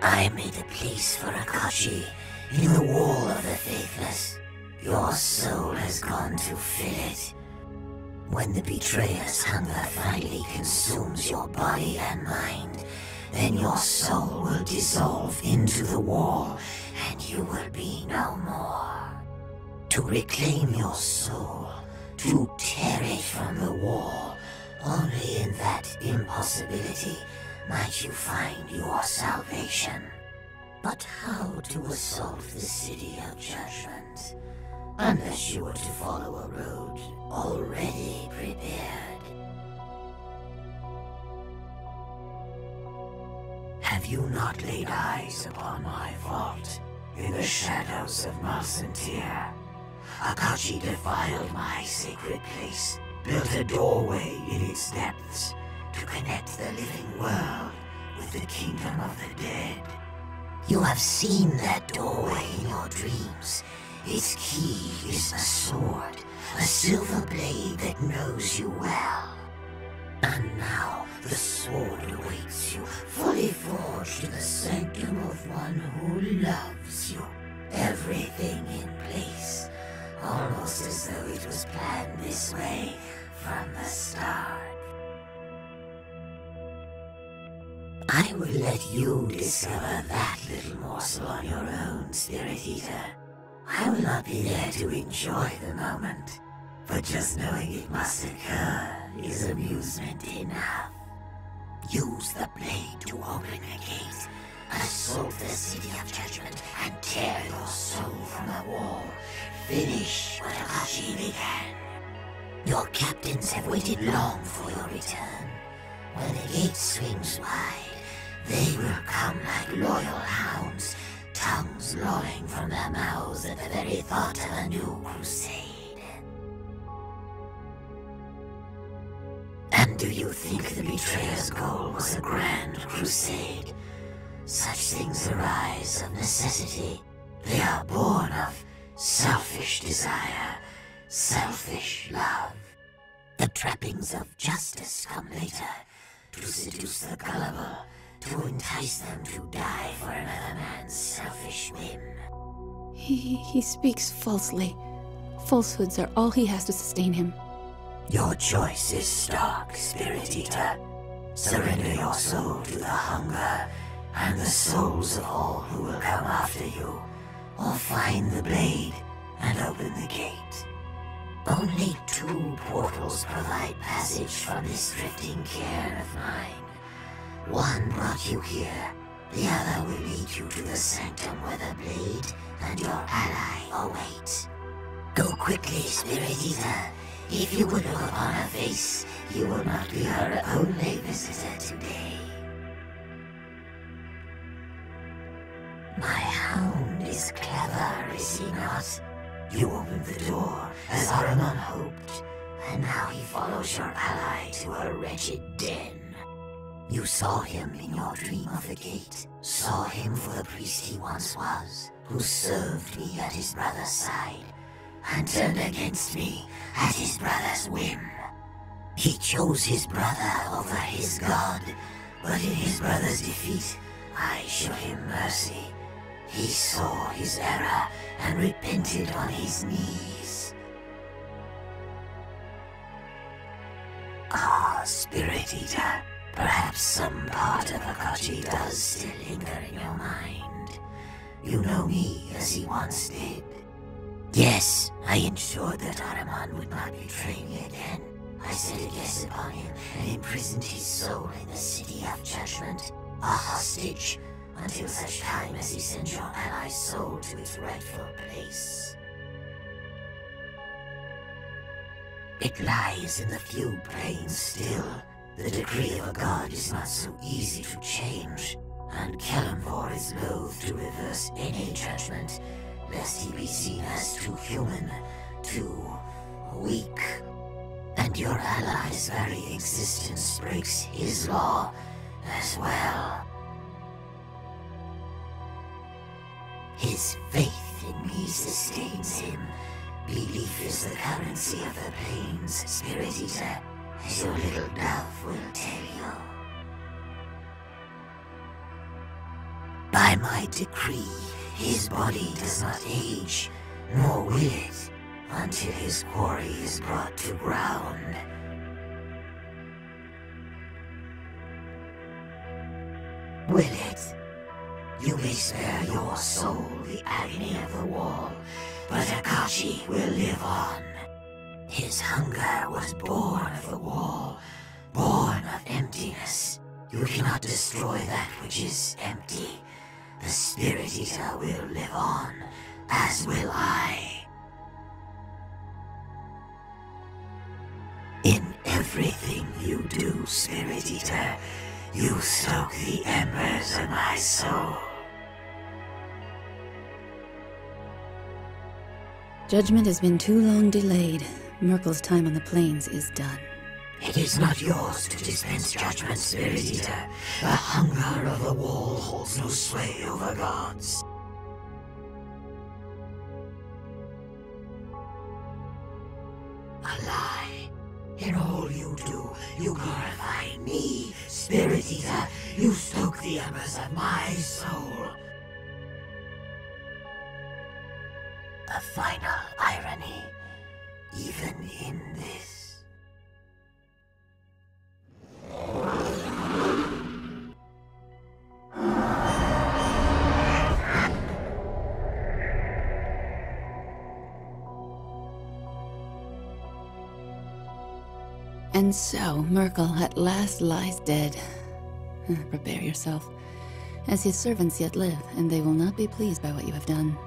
I made a place for Akashi in the wall of the faithless. Your soul has gone to fill it. When the betrayer's hunger finally consumes your body and mind, then your soul will dissolve into the wall, and you will be no more. To reclaim your soul, to tear it from the wall, only in that impossibility might you find your salvation. But how to assault the city of Judgment, unless you were to follow a road already prepared? Have you not laid eyes upon my vault in the shadows of Malsentir? Akashi defiled my sacred place, built a doorway in its depths to connect the living world with the kingdom of the dead. You have seen that doorway in your dreams. Its key is a sword, a silver blade that knows you well. And now the sword awaits you, fully forged to the sanctum of one who loves you. Everything in place, almost as though it was planned this way from the start. I will let you discover that little morsel on your own, Spirit Eater. I will not be there to enjoy the moment, but just knowing it must occur is amusement enough. Use the blade to open a gate, assault the city of Judgment, and tear your soul from the wall. Finish what Akashi began. Your captains have waited long for your return. When the gate swings wide, they will come like loyal hounds, tongues lolling from their mouths at the very thought of a new crusade. And do you think the betrayer's goal was a grand crusade? Such things arise of necessity. They are born of selfish desire, selfish love. The trappings of justice come later, to seduce the gullible, to entice them to die for another man's selfish whim. He speaks falsely. Falsehoods are all he has to sustain him. Your choice is stark, Spirit Eater. Surrender your soul to the hunger and the souls of all who will come after you, or find the blade and open the gate. Only 2 portals provide passage from this drifting cairn of mine. One brought you here, the other will lead you to the sanctum where the blade and your ally await. Go quickly, Spirit Eater. If you would look upon her face, you will not be her only visitor today. My hound is clever, is he not? You opened the door, as Ahriman hoped, and now he follows your ally to her wretched den. You saw him in your dream of the gate, saw him for the priest he once was, who served me at his brother's side, and turned against me at his brother's whim. He chose his brother over his god, but in his brother's defeat, I showed him mercy. He saw his error and repented on his knees. Ah, Spirit Eater, perhaps some part of Akashi does still linger in your mind. You know me as he once did. Yes, I ensured that Ahriman would not betray me again. I set a guess upon him and imprisoned his soul in the city of Judgment, a hostage, until such time as he sent your ally's soul to its rightful place. It lies in the few planes still. The decree of a god is not so easy to change, and Kalimvor is loath to reverse any judgment, lest he be seen as too human, too weak. And your ally's very existence breaks his law as well. His faith in me sustains him. Belief is the currency of the plains, Spirit Eater, as your little dove will tell you. By my decree, his body does not age, nor will it, until his quarry is brought to ground. Will it? You may spare your soul the agony of the wall, but Akachi will live on. His hunger was born of the wall, born of emptiness. You cannot destroy that which is empty. The Spirit Eater will live on, as will I. In everything you do, Spirit Eater, you stoke the embers of my soul. Judgment has been too long delayed. Myrkul's time on the plains is done. It is not yours to dispense judgment, Spirit Eater. The hunger of the wall holds no sway over gods. A lie. In all you do, you glorify me, Spirit Eater. You stoke the embers of my soul. The final irony, even in this. And so, Myrkul at last lies dead. Prepare yourself, as his servants yet live, and they will not be pleased by what you have done.